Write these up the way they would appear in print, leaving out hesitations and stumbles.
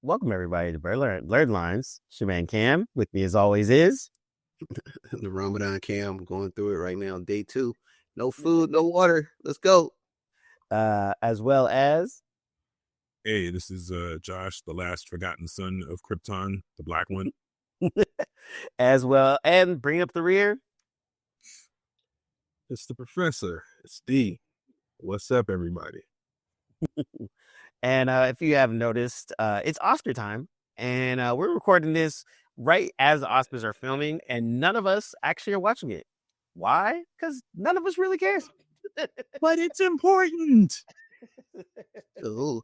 Welcome everybody to Blerdlines. It's your man Cam. With me as always is The Ramadan camp. Going through it right now. Day two. No food, no water. Let's go. as well as Hey, this is Josh, the last forgotten son of Krypton, the black one. as well and bring up the rear. It's the professor. It's D. What's up, everybody? And if you haven't noticed, it's Oscar time, and we're recording this right as the Oscars are filming, and none of us actually are watching it. Why? Because none of us really cares. But it's important. Ooh.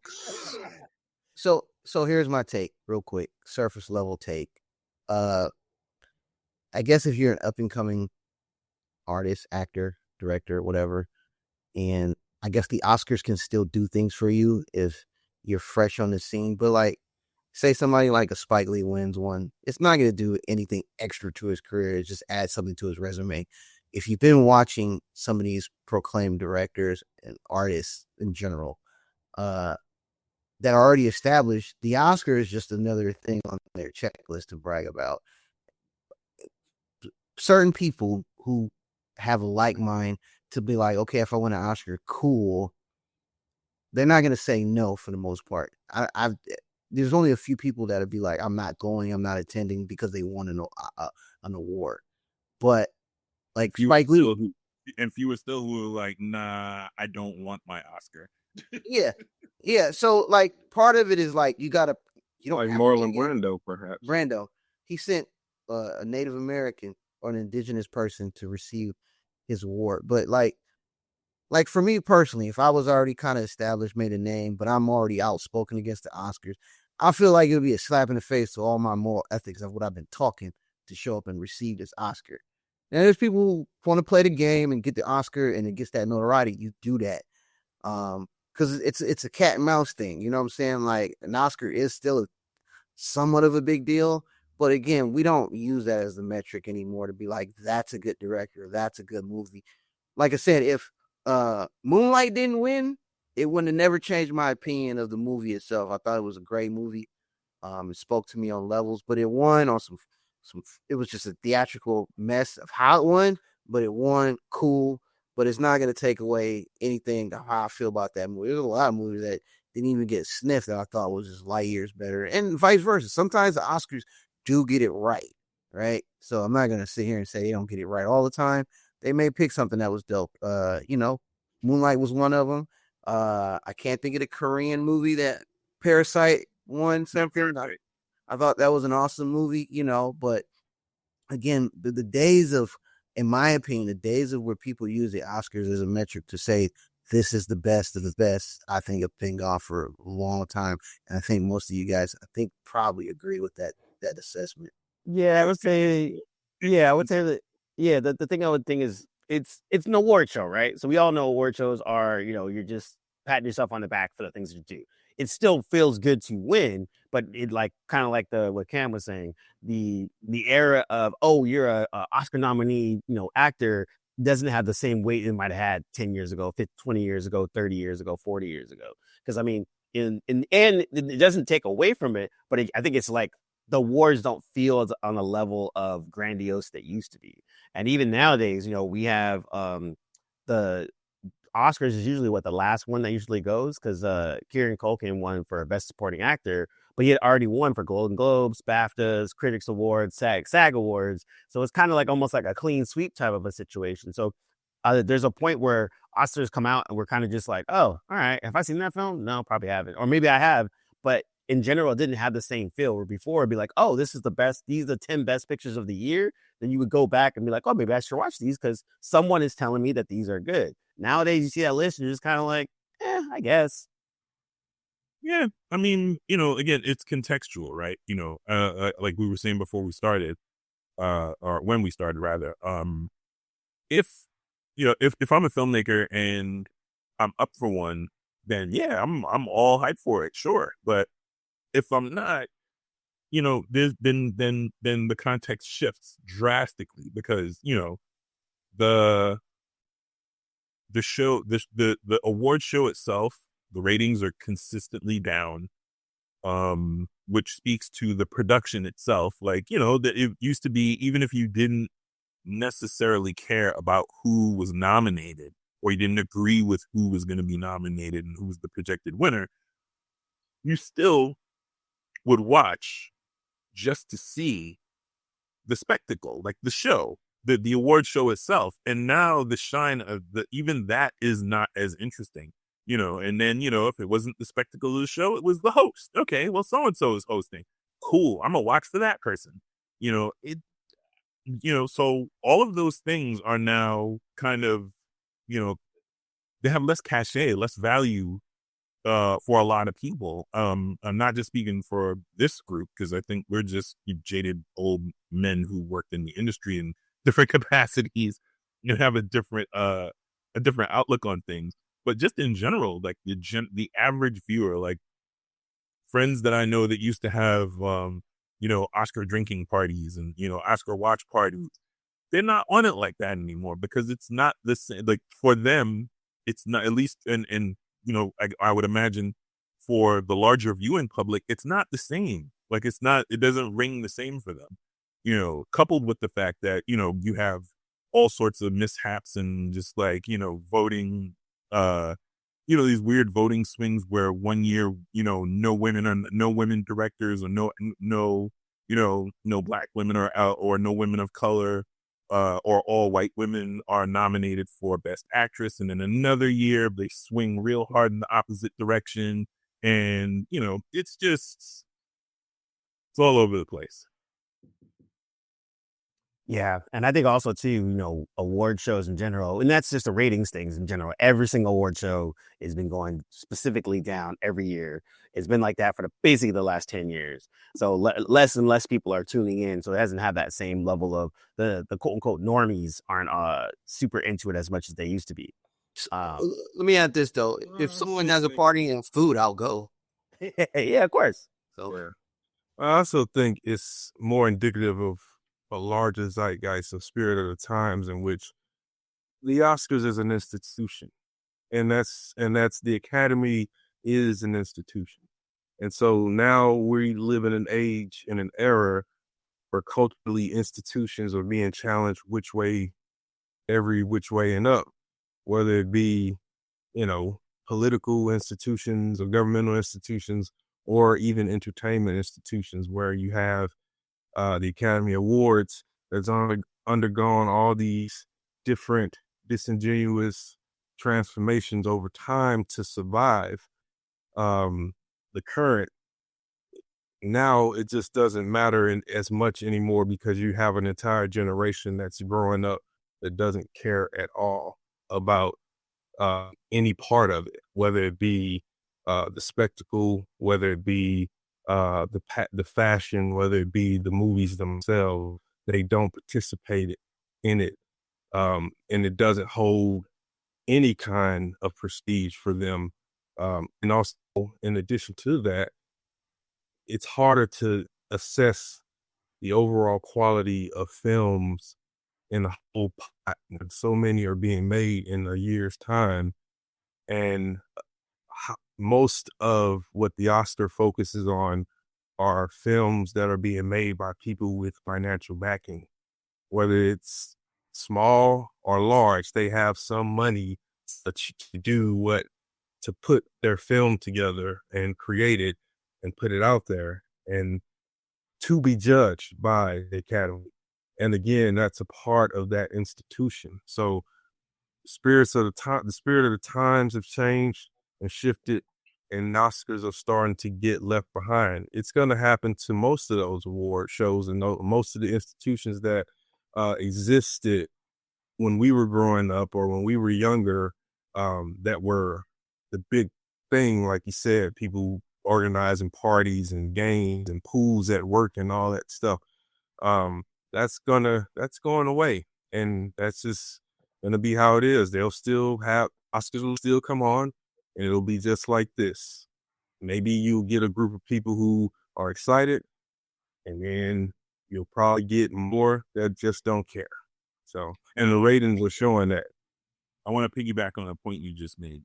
So here's my take, real quick, surface level take. I guess if you're an up and coming artist, actor, director, whatever, and I guess the Oscars can still do things for you if you're fresh on the scene. But like, say somebody like a Spike Lee wins one, it's not going to do anything extra to his career. It just adds something to his resume. If you've been watching some of these proclaimed directors and artists in general, that are already established, the Oscar is just another thing on their checklist to brag about. Certain people who have a like mind to be like, okay, if I win an Oscar, cool. They're not going to say no for the most part. There's only a few people that'll be like, I'm not going, I'm not attending because they won an award. But like Spike Lee, And fewer still who are like, nah, I don't want my Oscar. yeah. So like part of it is like you don't Like have Marlon Brando, perhaps. Brando. He sent a Native American or an indigenous person to receive his award. But like for me personally, if I was already kind of established, made a name, but I'm already outspoken against the Oscars, I feel like it would be a slap in the face to all my moral ethics of what I've been talking to show up and receive this Oscar. And there's people who want to play the game and get the Oscar and it gets that notoriety. You do that. Because it's a cat and mouse thing. You know what I'm saying? Like an Oscar is still somewhat of a big deal. But again, we don't use that as the metric anymore to be like, that's a good director, that's a good movie. Like I said, if Moonlight didn't win, it wouldn't have never changed my opinion of the movie itself. I thought it was a great movie. It spoke to me on levels, but it won on some it was just a theatrical mess of how it won, but it won cool. But it's not gonna take away anything to how I feel about that movie. There's a lot of movies that didn't even get sniffed that I thought was just light years better, and vice versa. Sometimes the Oscars do get it right? So I'm not gonna sit here and say they don't get it right all the time. They may pick something that was dope. Moonlight was one of them. I can't think of the Korean movie that Parasite won something. I thought that was an awesome movie, but again, the days of, in my opinion, the days of where people use the Oscars as a metric to say this is the best of the best, I think have been gone for a long time. And I think most of you guys, I think, probably agree with that assessment. Yeah, I would say. Yeah, I would say that. Yeah, the thing I would think is it's an award show, right? So we all know award shows are, you're just patting yourself on the back for the things you do. It still feels good to win, but it like kind of like the what Cam was saying, the era of you're a Oscar nominee, actor doesn't have the same weight it might have had 10 years ago, 50, 20 years ago, 30 years ago, 40 years ago. Because I mean, in and it doesn't take away from it, but I think it's like the awards don't feel on a level of grandiose that used to be. And even nowadays, we have the Oscars is usually the last one that usually goes because Kieran Culkin won for Best Supporting Actor, but he had already won for Golden Globes, BAFTAs, Critics Awards, SAG Awards. So it's kind of like almost like a clean sweep type of a situation. So there's a point where Oscars come out and we're kind of just like, oh, all right, have I seen that film? No, probably haven't. Or maybe I have, but in general, it didn't have the same feel. Where before it'd be like, oh, this is the best. These are the 10 best pictures of the year. Then you would go back and be like, oh, maybe I should watch these because someone is telling me that these are good. Nowadays, you see that list and you're just kind of like, I guess. Yeah, I mean, again, it's contextual, right? Like we were saying before we started, or when we started rather. If if I'm a filmmaker and I'm up for one, then yeah, I'm all hyped for it, sure. But if I'm not, there's then the context shifts drastically because the the show the award show itself, the ratings are consistently down. which speaks to the production itself. Like, that it used to be, even if you didn't necessarily care about who was nominated, or you didn't agree with who was going to be nominated and who was the projected winner, you still would watch just to see the spectacle, like the show, the award show itself. And now the shine of even that is not as interesting, and then, if it wasn't the spectacle of the show, it was the host. Okay, well, so-and-so is hosting. Cool. I'm gonna watch for that person. So all of those things are now kind of, they have less cachet, less value for a lot of people. I'm not just speaking for this group, because I think we're just jaded old men who worked in the industry in different capacities, have a different outlook on things. But just in general, like the average viewer, like friends that I know that used to have Oscar drinking parties and Oscar watch parties, they're not on it like that anymore, because it's not the same. Like, for them, it's not, at least, and I would imagine for the larger viewing public, it's not the same. Like, it doesn't ring the same for them, coupled with the fact that, you have all sorts of mishaps and just, like, voting, these weird voting swings where one year, no women directors, or no black women are out, or no women of color, or all white women are nominated for Best Actress. And then another year they swing real hard in the opposite direction. And, it's all over the place. Yeah. And I think also too, award shows in general, and that's just the ratings things in general. Every single award show has been going specifically down every year. It's been like that for basically the last 10 years. So less and less people are tuning in. So it hasn't had that same level of the quote unquote normies aren't super into it as much as they used to be. Let me add this though. If someone has a party and food, I'll go. Yeah, of course. So Yeah. I also think it's more indicative of a larger zeitgeist of spirit of the times, in which the Oscars is an institution, and that's the Academy is an institution. And so now we live in an age, in an era, where culturally institutions are being challenged every which way and up, whether it be, political institutions or governmental institutions, or even entertainment institutions, where you have the Academy Awards that's undergone all these different disingenuous transformations over time to survive the current. Now it just doesn't matter as much anymore, because you have an entire generation that's growing up that doesn't care at all about any part of it, whether it be the spectacle, whether it be the fashion, whether it be the movies themselves. They don't participate in it, and it doesn't hold any kind of prestige for them. And also, in addition to that, it's harder to assess the overall quality of films in the whole pot, when so many are being made in a year's time. And most of what the Oscar focuses on are films that are being made by people with financial backing, whether it's small or large. They have some money to put their film together and create it and put it out there, and to be judged by the Academy. And again, that's a part of that institution. So the spirit of the times have changed and shifted, and Oscars are starting to get left behind. It's going to happen to most of those award shows and most of the institutions that existed when we were growing up, or when we were younger, that were the big thing. Like you said, people organizing parties and games and pools at work and all that stuff. That's going away, and that's just gonna be how it is. They'll still have Oscars will still come on, and it'll be just like this. Maybe you'll get a group of people who are excited, and then you'll probably get more that just don't care. So, and the ratings were showing that. I want to piggyback on a point you just made.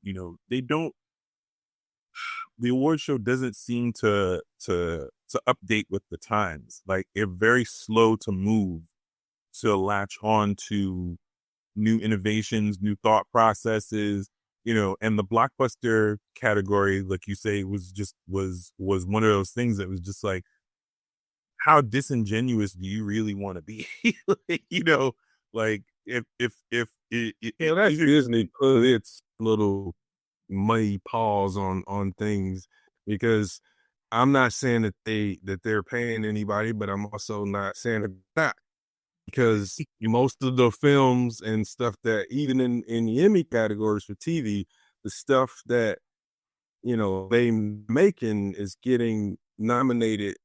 They don't, the award show doesn't seem to update with the times. Like, they're very slow to move, to latch on to new innovations, new thought processes, and the blockbuster category, like you say, was one of those things that was just like, how disingenuous do you really want to be? Like, like, if it, Yeah, that's Disney put its little muddy paws on things, because I'm not saying that they're paying anybody, but I'm also not saying they're not, because most of the films and stuff that even in the Emmy categories for TV, the stuff that they making is getting nominated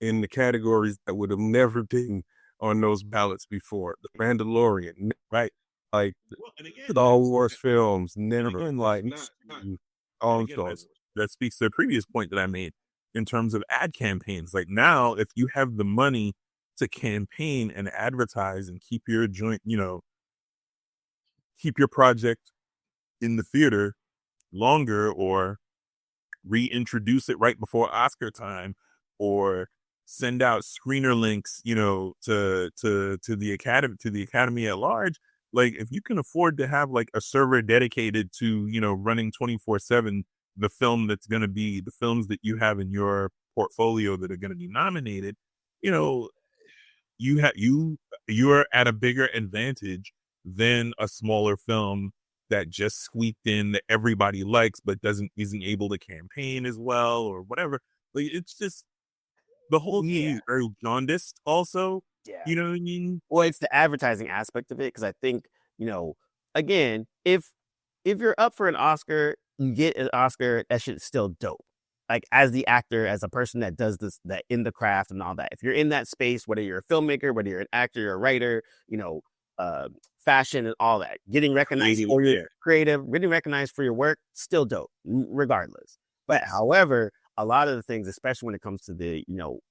in the categories that would have never been on those ballots before. The Mandalorian, right? Like, well, and again, Star Wars films, and never again, like and all again, stars. that speaks to the previous point that I made in terms of ad campaigns. Like, now, if you have the money to campaign and advertise and keep your joint, keep your project in the theater longer, or reintroduce it right before Oscar time, or send out screener links, to the academy at large. Like, if you can afford to have like a server dedicated to, running 24/7, the films that you have in your portfolio that are going to be nominated, you know, you're at a bigger advantage than a smaller film that just squeaked in, that everybody likes but isn't able to campaign as well, or whatever. Like, it's just, the whole thing Yeah. is very jaundiced also. Yeah. You know what I mean? Well, it's the advertising aspect of it, because I think, again, if you're up for an Oscar, you get an Oscar, that shit's still dope. Like, as the actor, as a person that does this, that in the craft and all that, if you're in that space, whether you're a filmmaker, whether you're an actor, you're a writer, uh, fashion and all that, getting recognized for your creative, getting recognized for your work, still dope, regardless. But however, a lot of the things, especially when it comes to the,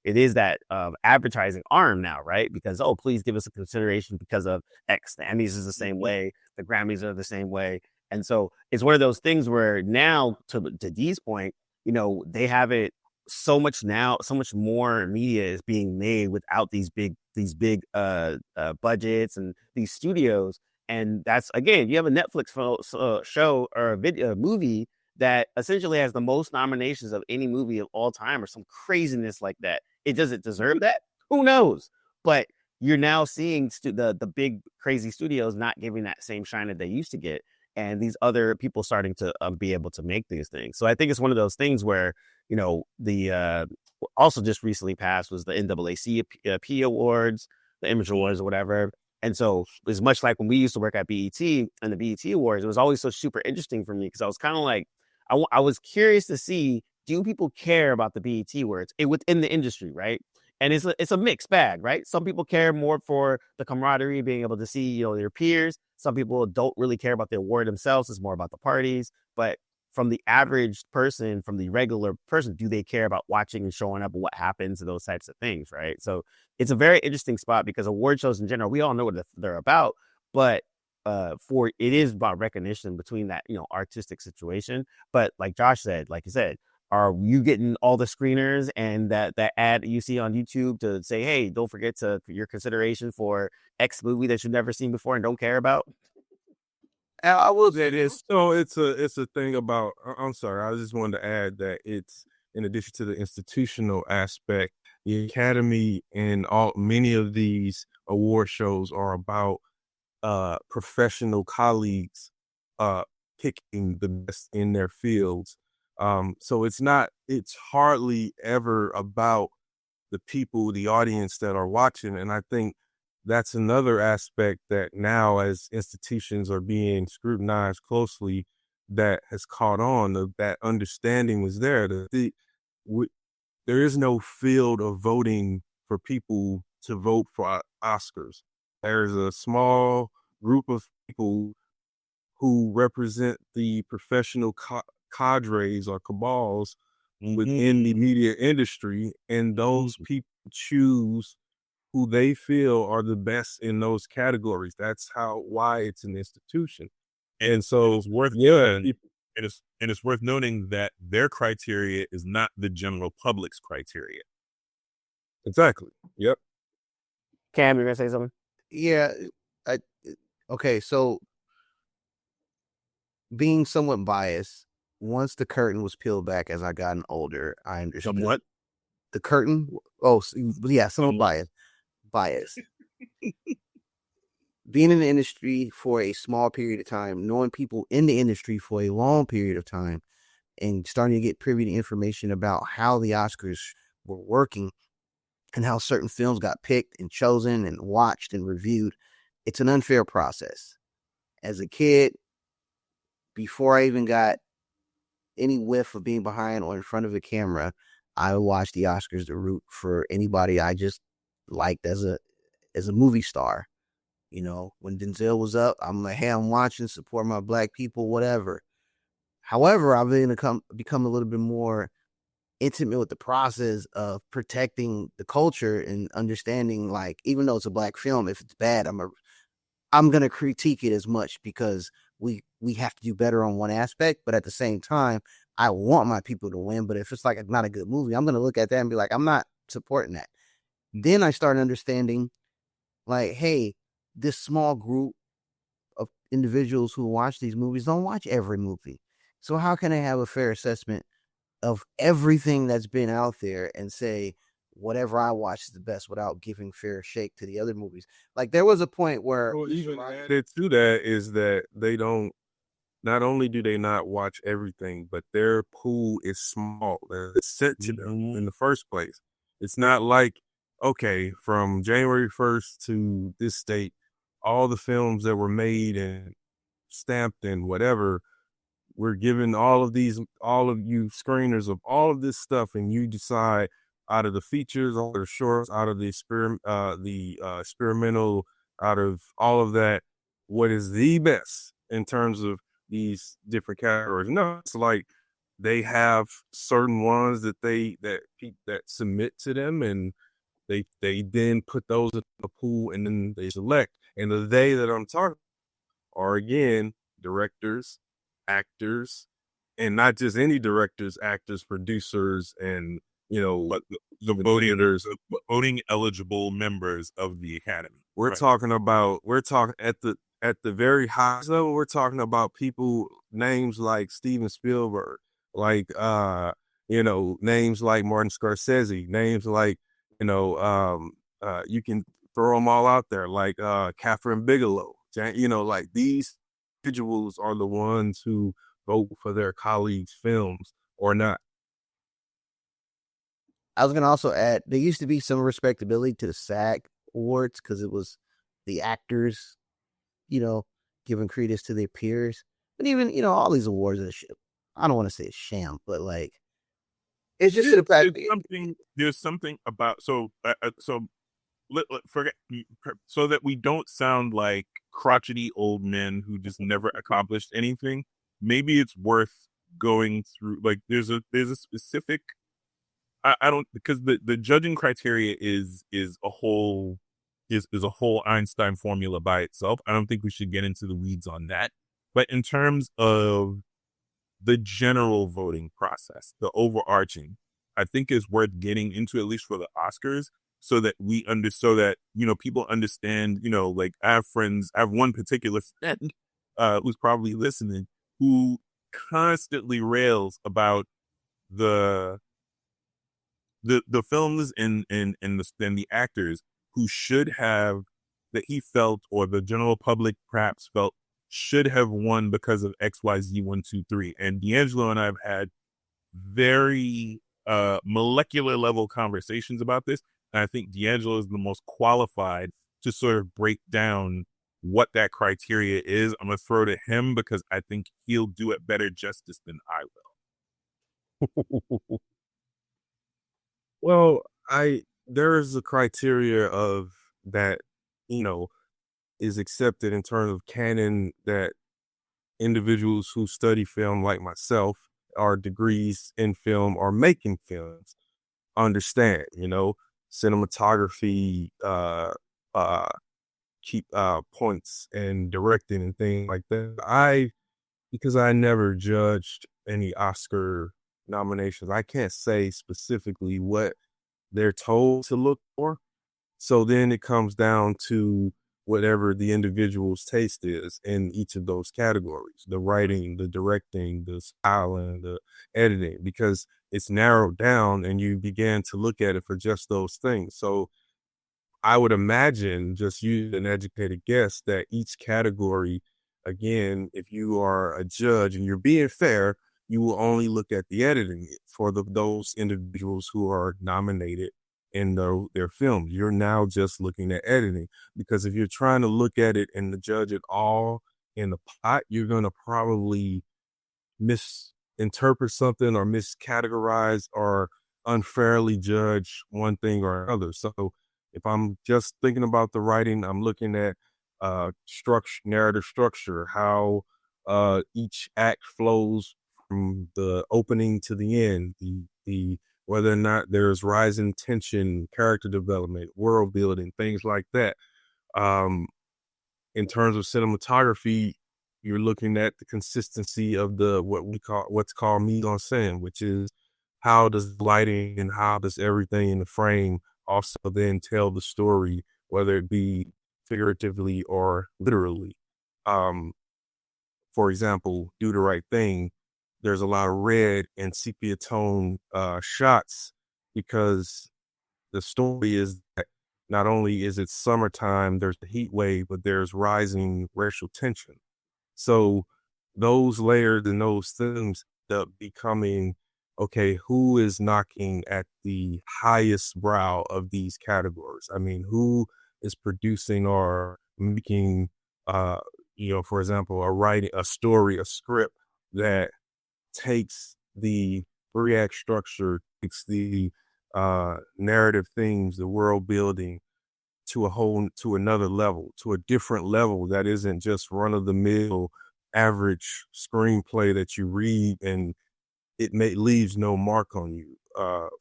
it is that advertising arm now, right? Because, oh, please give us a consideration because of X. The Emmys is the same way, the Grammys are the same way. And so it's one of those things where now, to Dee's point, they have it so much now, so much more media is being made without these big budgets and these studios. And that's, again, you have a Netflix show or a movie that essentially has the most nominations of any movie of all time, or some craziness like that. It doesn't deserve that. Who knows? But you're now seeing the big crazy studios not giving that same shine that they used to get, and these other people starting to be able to make these things. So I think it's one of those things where, the also just recently passed was the NAACP Awards, the Image Awards, or whatever. And so it's much like when we used to work at BET and the BET Awards. It was always so super interesting for me, because I was kind of like, I was curious to see, do people care about the BET Awards within the industry, right? And it's a mixed bag, right? Some people care more for the camaraderie, being able to see, their peers. Some people don't really care about the award themselves. It's more about the parties. But from the average person, from the regular person, do they care about watching and showing up and what happens and those types of things, right? So it's a very interesting spot, because award shows in general, we all know what they're about, but for it is about recognition between that, artistic situation. But like Josh said, like you said, are you getting all the screeners and that ad you see on YouTube to say, hey, don't forget to your consideration for X movie that you've never seen before and don't care about? I will say this. So it's a thing about. I'm sorry. I just wanted to add that it's, in addition to the institutional aspect, the Academy and many of these award shows are about professional colleagues picking the best in their fields. So it's hardly ever about the people, the audience that are watching. And I think that's another aspect that now, as institutions are being scrutinized closely, that has caught on. That understanding was there. There is no field of voting for people to vote for Oscars. There's a small group of people who represent the professional cadres or cabals within the media industry, and those people choose who they feel are the best in those categories. That's why it's an institution. And so It's worth yeah, it's worth noting that their criteria is not the general public's criteria. Exactly. Yep. Cam, you're gonna say something? Yeah. I, okay, so being somewhat biased, once the curtain was peeled back as I gotten older, I understood Somewhat. the curtain. Oh, yeah, somewhat biased. Being in the industry for a small period of time, knowing people in the industry for a long period of time, and starting to get privy to information about how the Oscars were working and how certain films got picked and chosen and watched and reviewed, it's an unfair process. As a kid, before I even got any whiff of being behind or in front of a camera, I watched the Oscars to root for anybody I just liked as a movie star. You know, when Denzel was up, I'm like, hey, I'm watching, support my black people, whatever. However, I've become a little bit more intimate with the process of protecting the culture and understanding, like, even though it's a black film, if it's bad, I'm gonna critique it as much because we have to do better on one aspect, but at the same time, I want my people to win. But if it's like not a good movie, I'm gonna look at that and be like, I'm not supporting that. Then I start understanding, like, hey, this small group of individuals who watch these movies don't watch every movie. So how can I have a fair assessment of everything that's been out there and say whatever I watch is the best without giving fair shake to the other movies? Like, there was a point where Even added to that is that they don't. Not only do they not watch everything, but their pool is small. It's sent to them in the first place. It's not like, okay, from January 1st to this date, all the films that were made and stamped and whatever, we're giving all of you screeners of all of this stuff, and you decide out of the features, all of the shorts, out of the experimental, out of all of that, what is the best in terms of these different categories. No, it's like they have certain ones that that submit to them, and they then put those in the pool, and then they select. And the they that I'm talking are, again, directors, actors, and not just any directors, actors, producers, and But the voting eligible members of the Academy. We're talking at the very highest level. We're talking about people, names like Steven Spielberg, like names like Martin Scorsese, names like you can throw them all out there, like Catherine Bigelow. Like, these individuals are the ones who vote for their colleagues' films or not. I was gonna also add, there used to be some respectability to the SAG awards because it was the actors, giving credence to their peers. But even, all these awards are shit. I don't want to say it's sham, but like, it's just the fact. There's something about forget, so that we don't sound like crotchety old men who just never accomplished anything. Maybe it's worth going through. Like, there's a specific. I don't, because the judging criteria is a whole Einstein formula by itself. I don't think we should get into the weeds on that. But in terms of the general voting process, the overarching, I think is worth getting into, at least for the Oscars, so that people understand. Like, I have friends. I have one particular friend who's probably listening, who constantly rails about the films and the actors who should have, that he felt, or the general public perhaps felt, should have won because of XYZ 1, 2, 3. And D'Angelo and I have had very molecular level conversations about this. And I think D'Angelo is the most qualified to sort of break down what that criteria is. I'm going to throw to him because I think he'll do it better justice than I will. Well, there is a criteria of that, is accepted in terms of canon, that individuals who study film, like myself, are degrees in film or making films, understand. Cinematography, keep points, and directing and things like that. because I never judged any Oscar nominations, I can't say specifically what they're told to look for. So then it comes down to whatever the individual's taste is in each of those categories, the writing, the directing, the styling, the editing, because it's narrowed down and you began to look at it for just those things. So I would imagine, just use an educated guess, that each category, again, if you are a judge and you're being fair, you will only look at the editing for those individuals who are nominated in their films. You're now just looking at editing, because if you're trying to look at it and to judge it all in the pot, you're going to probably misinterpret something or miscategorize or unfairly judge one thing or another. So if I'm just thinking about the writing, I'm looking at structure, narrative structure, how each act flows from the opening to the end, the whether or not there's rising tension, character development, world building, things like that. Um, in terms of cinematography, you're looking at the consistency of what's called mise en scène, which is how does lighting and how does everything in the frame also then tell the story, whether it be figuratively or literally. Um, for example, Do the Right Thing, there's a lot of red and sepia tone shots, because the story is that not only is it summertime, there's the heat wave, but there's rising racial tension. So those layers and those things end up becoming, okay, who is knocking at the highest brow of these categories? I mean, who is producing or making, uh, for example, a story, a script that takes the three-act structure, takes the narrative themes, the world building to another level, to a different level that isn't just run-of-the-mill average screenplay that you read and leaves no mark on you.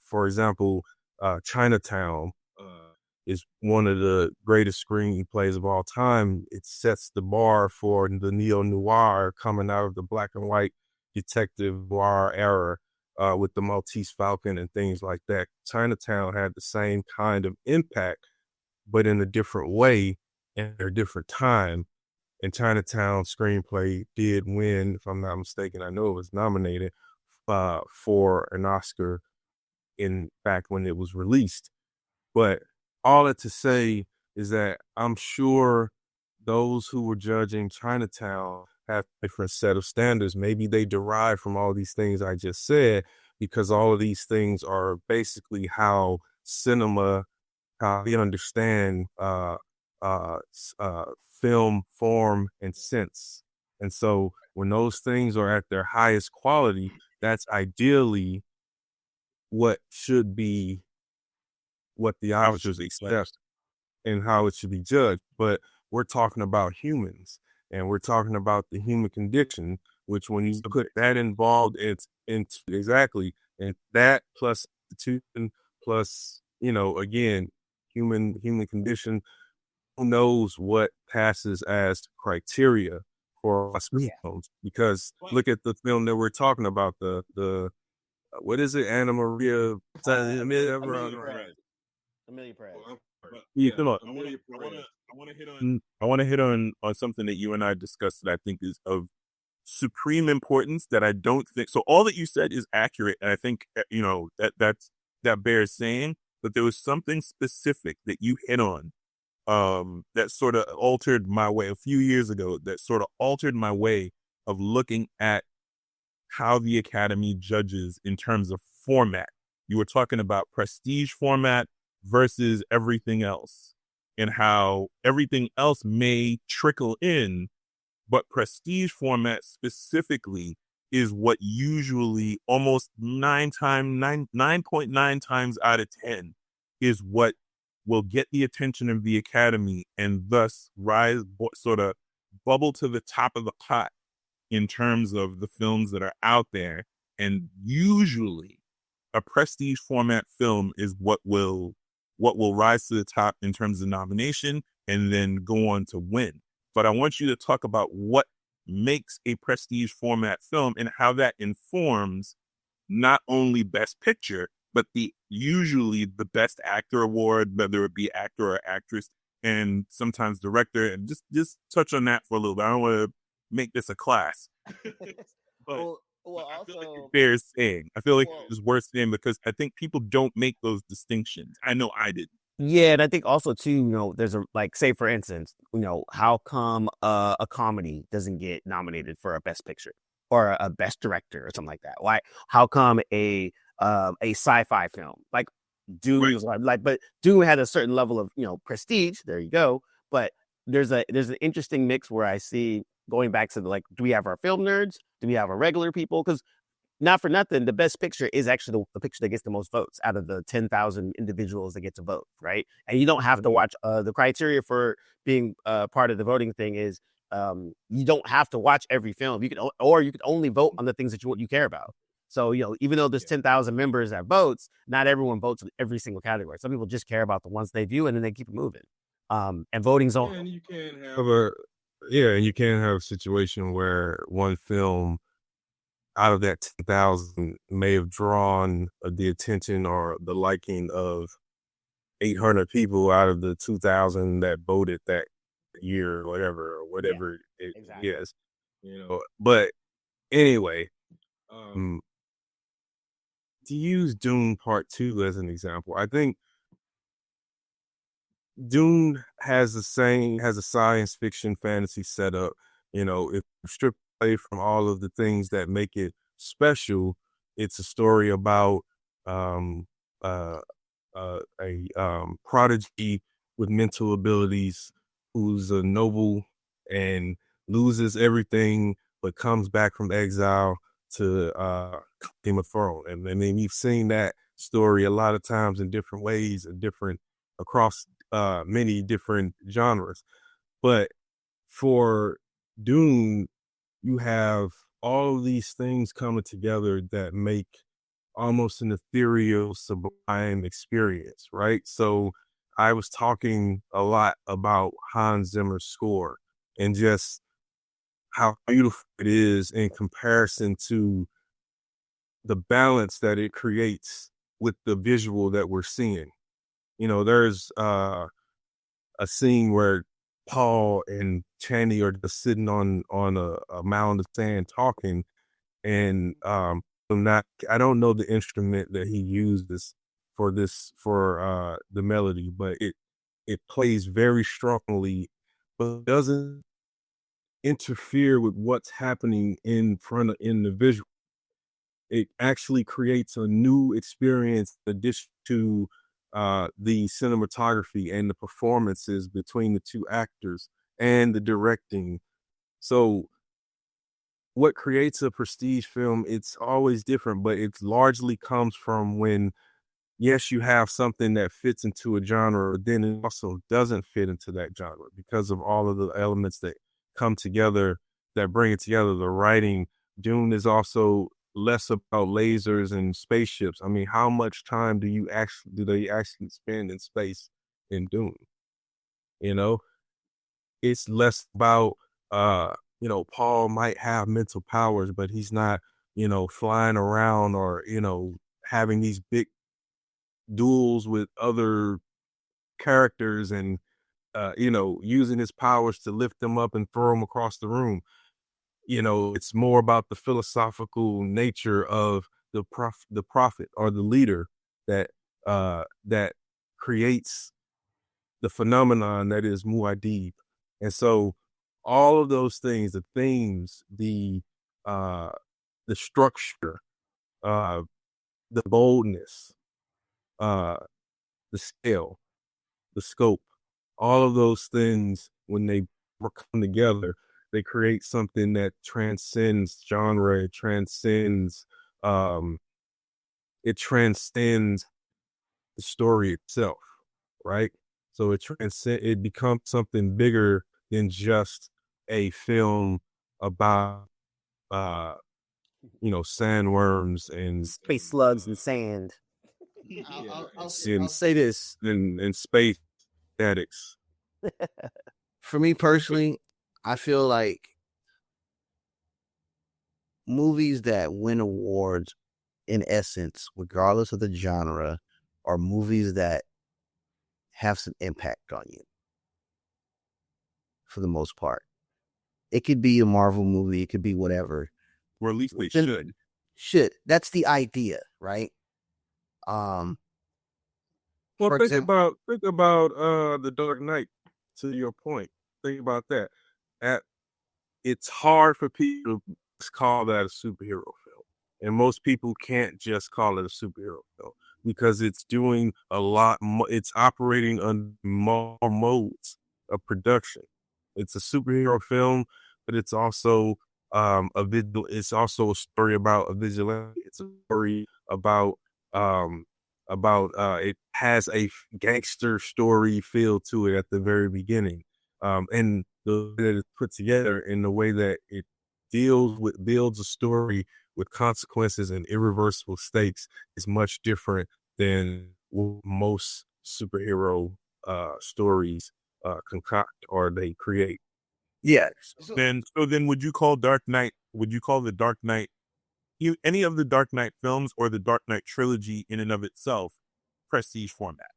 For example, Chinatown is one of the greatest screenplays of all time. It sets the bar for the neo-noir coming out of the black and white detective noir era, with the Maltese Falcon and things like that. Chinatown had the same kind of impact, but in a different way and at a different time. And Chinatown screenplay did win, if I'm not mistaken. I know it was nominated for an Oscar in back when it was released. But all that to say is that I'm sure those who were judging Chinatown have a different set of standards. Maybe they derive from all these things I just said, because all of these things are basically how we understand film, form, and sense. And so when those things are at their highest quality, that's ideally what should be what the officers expect and how it should be judged. But we're talking about humans, and we're talking about the human condition, which when you put that involved, it's into exactly, and that plus the two plus, again, human condition, who knows what passes as criteria for Oscar films? Because look at the film that we're talking about, the what is it, Anna Maria? Amelia Perez. Yeah, look, I want to hit on something that you and I discussed that I think is of supreme importance, that I don't think so. All that you said is accurate, and I think that bears saying. But there was something specific that you hit on, that sort of altered my way a few years ago. That sort of altered my way of looking at how the Academy judges in terms of format. You were talking about prestige format versus everything else, and how everything else may trickle in, but prestige format specifically is what usually almost 9.9 times out of 10 is what will get the attention of the Academy and thus sort of bubble to the top of the pot in terms of the films that are out there. And usually a prestige format film is what will rise to the top in terms of nomination and then go on to win. But I want you to talk about what makes a prestige format film and how that informs not only Best Picture, but usually the Best Actor award, whether it be actor or actress, and sometimes director. And just touch on that for a little bit. I don't want to make this a class, but well, I feel like also, it bears saying. I feel like well, it's worth saying because I think people don't make those distinctions. I know I did. yeah, and I think also too, there's like, say for instance, how come a comedy doesn't get nominated for a Best Picture or a Best Director or something like that? Why? How come a sci-fi film like Dune Right. was like, but Dune had a certain level of prestige. There you go. But there's an interesting mix where I see going back to like, do we have our film nerds? Do we have our regular people? Because not for nothing, the Best Picture is actually the picture that gets the most votes out of the 10,000 individuals that get to vote, right? And you don't have to watch. The criteria for being part of the voting thing is you don't have to watch every film. You can, or you can only vote on the things that you care about. So even though there's 10,000 members that votes, not everyone votes in every single category. Some people just care about the ones they view, and then they keep it moving. And voting's on. And you can and you can have a situation where one film out of that 10,000 may have drawn the attention or the liking of 800 people out of the 2,000 that voted that year or whatever it exactly. is, but anyway, to use Dune Part 2 as an example, I think Dune has a science fiction fantasy setup. If you strip away from all of the things that make it special, it's a story about um, uh, a prodigy with mental abilities who's a noble and loses everything, but comes back from exile to claim a throne. And I mean, you've seen that story a lot of times in different ways and across many different genres. But for Dune, you have all of these things coming together that make almost an ethereal, sublime experience, right? So I was talking a lot about Hans Zimmer's score and just how beautiful it is in comparison to the balance that it creates with the visual that we're seeing. There's a scene where Paul and Channy are just sitting on a mound of sand talking, and I don't know the instrument that he uses for the melody, but it plays very strongly, but doesn't interfere with what's happening in the visual. It actually creates a new experience in addition to the cinematography and the performances between the two actors and the directing. So what creates a prestige film, it's always different, but it largely comes from when, yes, you have something that fits into a genre, but then it also doesn't fit into that genre because of all of the elements that come together that bring it together. The writing, Dune is also less about lasers and spaceships. I mean, how much time do they actually spend in space in Dune? It's less about Paul might have mental powers, but he's not, flying around or, having these big duels with other characters and, using his powers to lift them up and throw them across the room. It's more about the philosophical nature of the prophet or the leader that creates the phenomenon that is Muad'Dib. And so all of those things, the themes, the structure, uh, the boldness, uh, the scale, the scope, all of those things, when they come together, they create something that transcends genre, um, it transcends the story itself, right? So it becomes something bigger than just a film about sandworms and Space slugs and sand. I'll say this. and space statics. For me personally, I feel like movies that win awards, in essence, regardless of the genre, are movies that have some impact on you. For the most part, it could be a Marvel movie, it could be whatever. Or at least they should. Should. That's the idea, right? Well, For think example, about The Dark Knight. To your point, think about that. It's hard for people to call that a superhero film, and most people can't just call it a superhero film because it's doing a lot more. It's operating on more modes of production. It's a superhero film, but it's also It's also a story about a vigilante. It's a story um it has a gangster story feel to it at the very beginning. And the way that it's put together in the way that it builds a story with consequences and irreversible stakes is much different than what most superhero stories concoct or they create. yeah. So then would you call the Dark Knight, any of the Dark Knight films or the Dark Knight trilogy in and of itself prestige format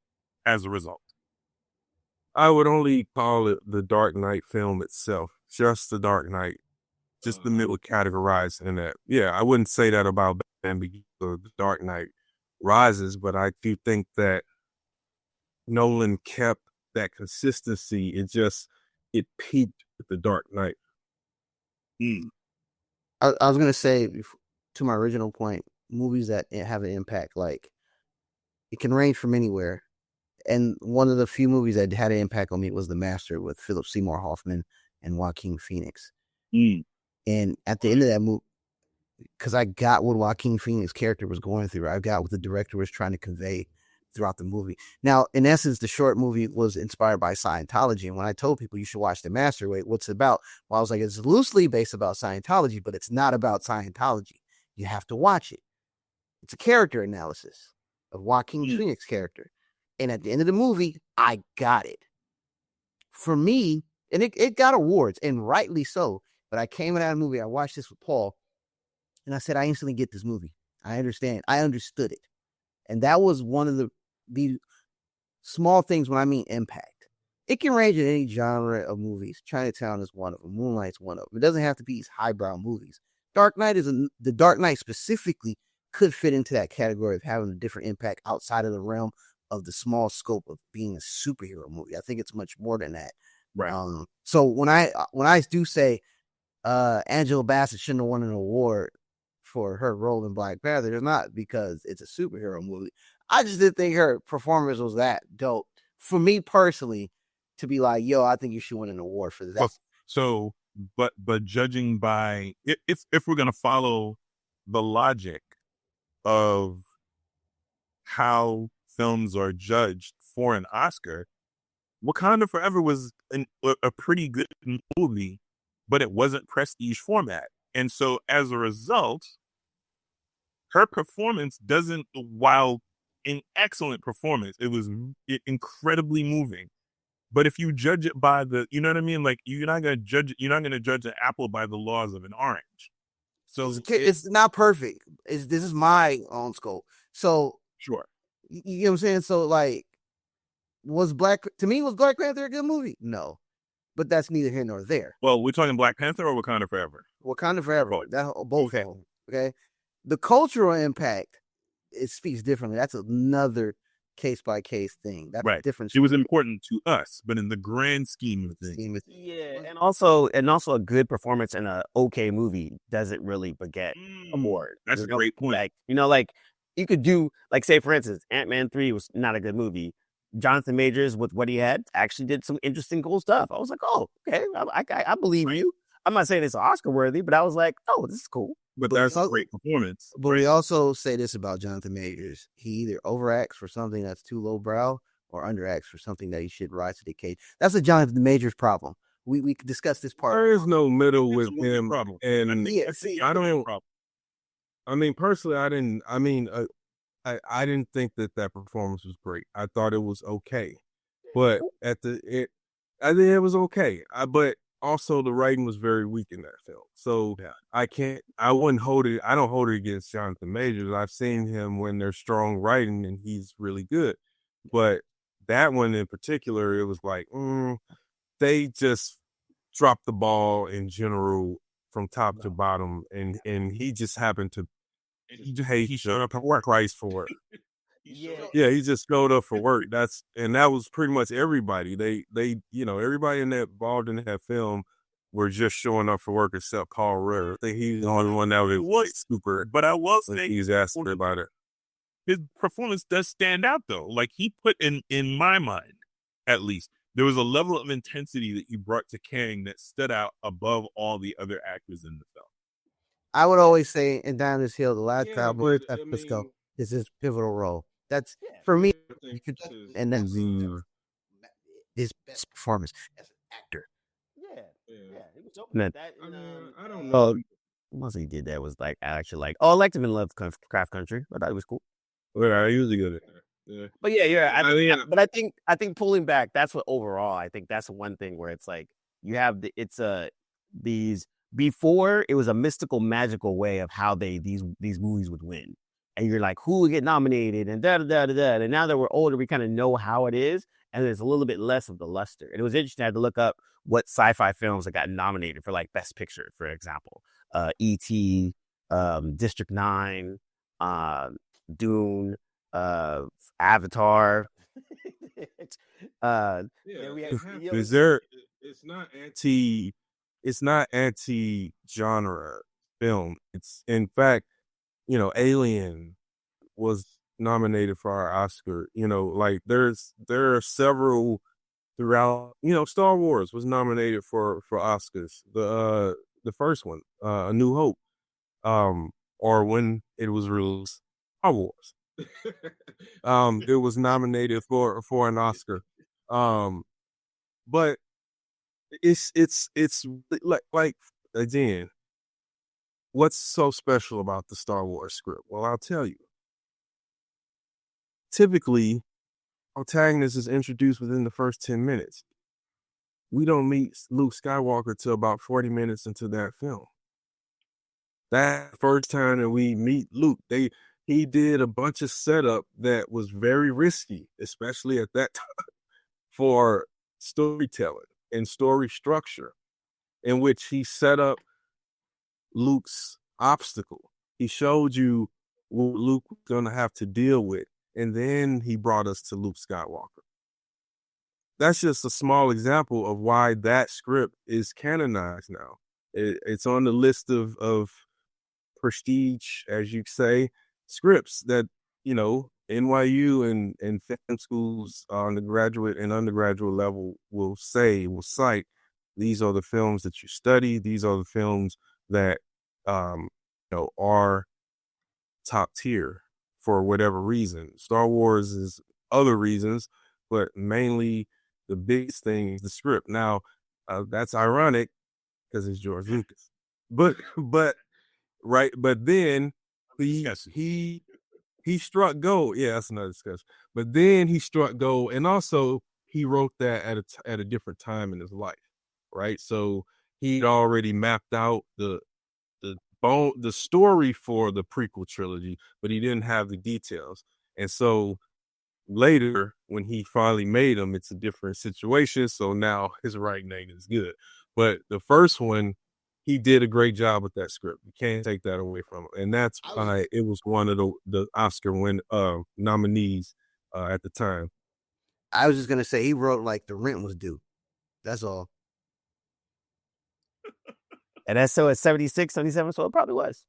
as a result? I would only call it the Dark Knight film itself, just the Dark Knight, just the middle categorized in that. Yeah, I wouldn't say that about Batman Begins or the Dark Knight Rises, but I do think that Nolan kept that consistency. It peaked with the Dark Knight. I was gonna say, to my original point, movies that have an impact, like it can range from anywhere. And one of the few movies that had an impact on me was The Master with Philip Seymour Hoffman and Joaquin Phoenix. And at the end of that movie, because I got what Joaquin Phoenix's character was going through, I got what the director was trying to convey throughout the movie. Now, in essence, the short movie was inspired by Scientology. And when I told people you should watch The Master, wait, what's it about? Well, I was like, it's loosely based about Scientology, but it's not about Scientology. You have to watch it. It's a character analysis of Joaquin Phoenix's character. And at the end of the movie, I got it. For me, and it got awards, and rightly so. But I came out of the movie, I watched this with Paul, and I said, I instantly get this movie. I understand. I understood it. And that was one of the small things when I mean impact. It can range in any genre of movies. Chinatown is one of them. Moonlight's one of them. It doesn't have to be these highbrow movies. The Dark Knight specifically could fit into that category of having a different impact outside of the realm of the small scope of being a superhero movie. I think it's much more than that. Right. So when I do say Angela Bassett shouldn't have won an award for her role in Black Panther, it's not because it's a superhero movie. I just didn't think her performance was that dope for me personally to be like, yo, I think you should win an award for that. So, but judging by if we're gonna follow the logic of how films are judged for an Oscar, Wakanda Forever was a pretty good movie, but it wasn't prestige format. And so as a result, her performance doesn't, while an excellent performance, it was incredibly moving. But if you judge it by you know what I mean? Like you're not going to judge an apple by the laws of an orange. So it's not perfect. This is my own scope. So sure. You know what I'm saying? So like, was Black Panther a good movie? No, but that's neither here nor there. Well, we're talking Black Panther or Wakanda Forever? Wakanda Forever. Both of them. Okay. The cultural impact, it speaks differently. That's another case by case thing. That's right. Different. It was important to us, but in the grand scheme of things, yeah, and also a good performance in a okay movie doesn't really beget award. That's a great point. Like like you could do, like, say for instance, Ant-Man 3 was not a good movie. Jonathan Majors, with what he had, actually did some interesting, cool stuff. I was like, oh, okay, I believe you. I'm not saying it's Oscar worthy, but I was like, oh, this is cool. But that's a great performance. But we also say this about Jonathan Majors: he either overacts for something that's too lowbrow, or underacts for something that he should rise to the occasion. That's a Jonathan Majors problem. We discussed this part. There is no middle with him, and I don't. I mean, personally, I didn't. I mean, I didn't think that performance was great. I thought it was okay, but I think it was okay. But also the writing was very weak in that film. So Yeah. I wouldn't hold it. I don't hold it against Jonathan Majors. I've seen him when there's strong writing and he's really good. But that one in particular, it was like, they just dropped the ball in general from top to bottom. And he just happened to, hey, he showed up at work twice for it. Yeah, he just showed up for work. That was pretty much everybody. They everybody in that involved in that film were just showing up for work except Paul Rudd. I think he's the only one that was super. But I will say he's asked about it. his performance does stand out though. Like he put in my mind, at least, there was a level of intensity that he brought to Kang that stood out above all the other actors in the film. I would always say in Down This Hill, the last Yeah, travel but, at I Frisco mean- is his pivotal role. That's for me. I think You could, this is- and that's his best performance as an actor. Yeah, he was open at that. I mean, I don't know. Once he did that was like actually like, oh, I liked him in Craft Country. I thought it was cool. Well, I usually good at that. Yeah. But yeah, I mean, I think pulling back, that's what overall, I think that's one thing where it's like you have these before it was a mystical, magical way of how these movies would win. And you're like, who would get nominated and da da da da da. And now that we're older, we kind of know how it is, and there's a little bit less of the luster. And it was interesting. I had to look up what sci-fi films that got nominated for like Best Picture, for example. E.T., District 9, Dune, Avatar. Is there? It's not anti-genre film. It's in fact, Alien was nominated for our Oscar. Like there are several throughout. Star Wars was nominated for Oscars. The first one, A New Hope, or when it was released, Star Wars. It was nominated for an Oscar. But it's like again, what's so special about the Star Wars script? Well, I'll tell you. Typically, protagonist is introduced within the first 10 minutes. We don't meet Luke Skywalker till about 40 minutes into that film. That first time that we meet Luke, he did a bunch of setup that was very risky, especially at that time, for storytelling and story structure, in which he set up Luke's obstacle. He showed you what Luke was going to have to deal with, and then he brought us to Luke Skywalker. That's just a small example of why that script is canonized now. It's on the list of prestige, as you say, scripts that, NYU and film schools on the graduate and undergraduate level will cite, these are the films that you study. These are the films that, are top tier for whatever reason. Star Wars is other reasons, but mainly the biggest thing is the script. Now, that's ironic because it's George Lucas, but right. But then he struck gold. Yeah, that's another discussion. But then he struck gold, and also he wrote that at a different time in his life, right? So he'd already mapped out the story for the prequel trilogy, but he didn't have the details. And so later, when he finally made them, it's a different situation. So now his writing ain't as good. But the first one, he did a great job with that script. You can't take that away from him. And that's why it was one of the Oscar nominees at the time. I was just gonna say he wrote like the rent was due. That's all. And that's so at 76, 77, so it probably was.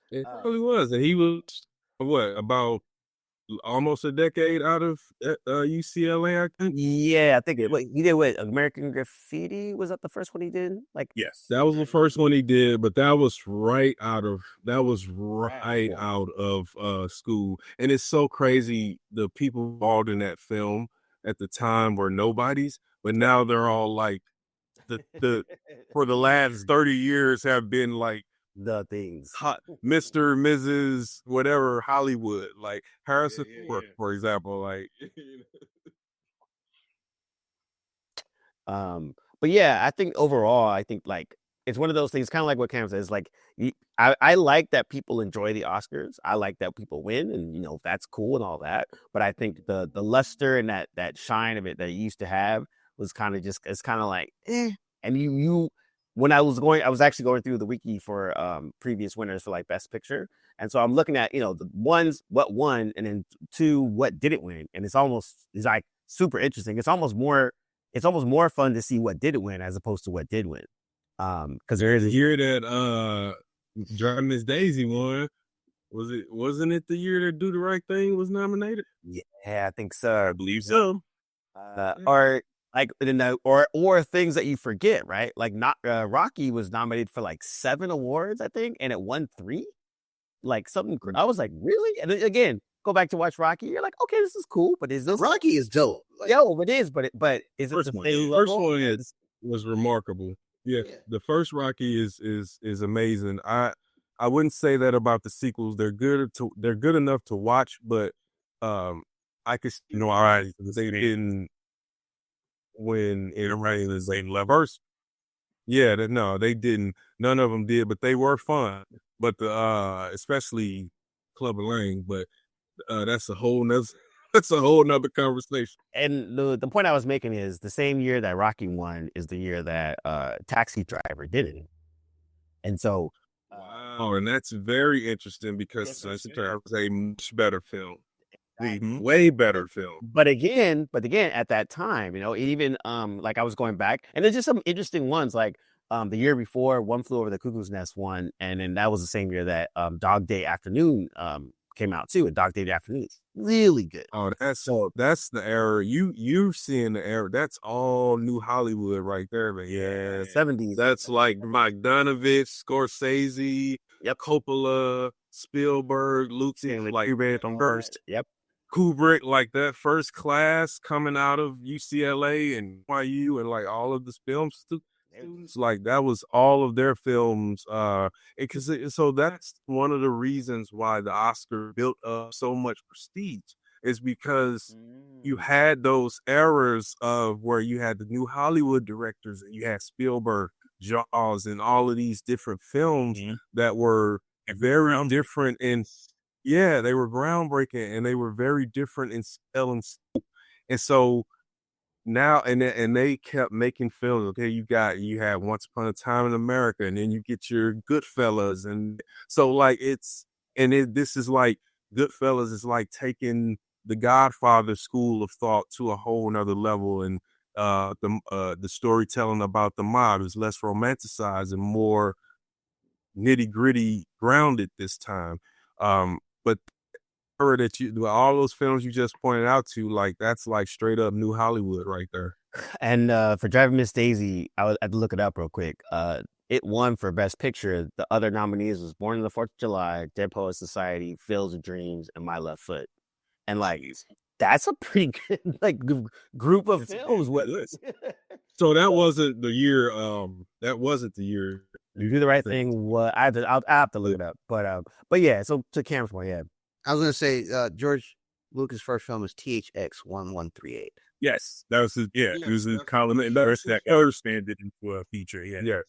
It probably was. And he was, about almost a decade out of UCLA, I think. Yeah, I think he did what, American Graffiti? Was that the first one he did? Like, Yes, that was the first one he did, but that was right out of school. And it's so crazy. The people involved in that film at the time were nobodies, but now they're all like the for the last 30 years have been like the things. hot Mr. Mrs. whatever Hollywood, like Harrison Ford, for example, like But but yeah, I think overall, I think like it's one of those things, kind of like what Cam says. Like, I like that people enjoy the Oscars. I like that people win, and that's cool and all that. But I think the luster and that shine of it that it used to have was kind of just it's kind of like eh. And you when I was actually going through the wiki for previous winners for like Best Picture, and so I'm looking at the ones what won, and then two what didn't win, and it's like super interesting. It's almost more fun to see what didn't win as opposed to what did win. Because there is The year that Driving Miss Daisy won, wasn't it the year that Do the Right Thing was nominated? Yeah, I think so. I believe so. Or like or things that you forget, right? Like not Rocky was nominated for like 7 awards, I think, and it won 3. Like something. I was like, really? And then, again, go back to watch Rocky. You're like, okay, this is cool, but is this Rocky is dope. Like, it is, but is it First the one, same yeah. First level? one was remarkable. Yeah, the first Rocky is amazing. I wouldn't say that about the sequels. They're good enough to watch, but I could all right, they didn't win in the same level. First, yeah, no, they didn't. None of them did, but they were fun. But the especially Club Lang, but that's a whole nother conversation. And the point I was making is the same year that Rocky won is the year that Taxi Driver didn't. And so wow, and that's very interesting because Taxi Driver was a much better film. Mm-hmm. Way better film. But again, at that time, even like I was going back, and there's just some interesting ones. Like the year before, One Flew Over the Cuckoo's Nest won, and then that was the same year that Dog Day Afternoon came out too. And Dog Day Afternoon is really good. Oh, that's the era. You're seeing the era. That's all new Hollywood right there, man. Yeah, 70s. That's like Bogdanovich, Scorsese, Coppola, Spielberg, Lucas, like first. Yep. Kubrick, like that First Class coming out of UCLA and NYU and like all of the film students, like that was all of their films. So that's one of the reasons why the Oscar built up so much prestige is because you had those eras of where you had the new Hollywood directors and you had Spielberg, Jaws, and all of these different films that were very different in. Yeah, they were groundbreaking and they were very different in scale and scope. And so now, and they kept making films. Okay, you had Once Upon a Time in America, and then you get your Goodfellas, and so like this is like Goodfellas is like taking the Godfather school of thought to a whole nother level, and the storytelling about the mob is less romanticized and more nitty gritty, grounded this time. But that all those films you just pointed out to, like that's like straight up new Hollywood right there. And for Driving Miss Daisy, I had to look it up real quick. It won for Best Picture. The other nominees was Born on the 4th of July, Dead Poets Society, Fields of Dreams, and My Left Foot. And like that's a pretty good like group of films. So that wasn't the year. That wasn't the year. You Do the Right Thing. What I have to look it up. But yeah. So to Cam's point, yeah. I was gonna say George Lucas' first film is THX 1138. Yes, that was his. Yeah, it was his column. And that expanded into a feature. Yeah, yes.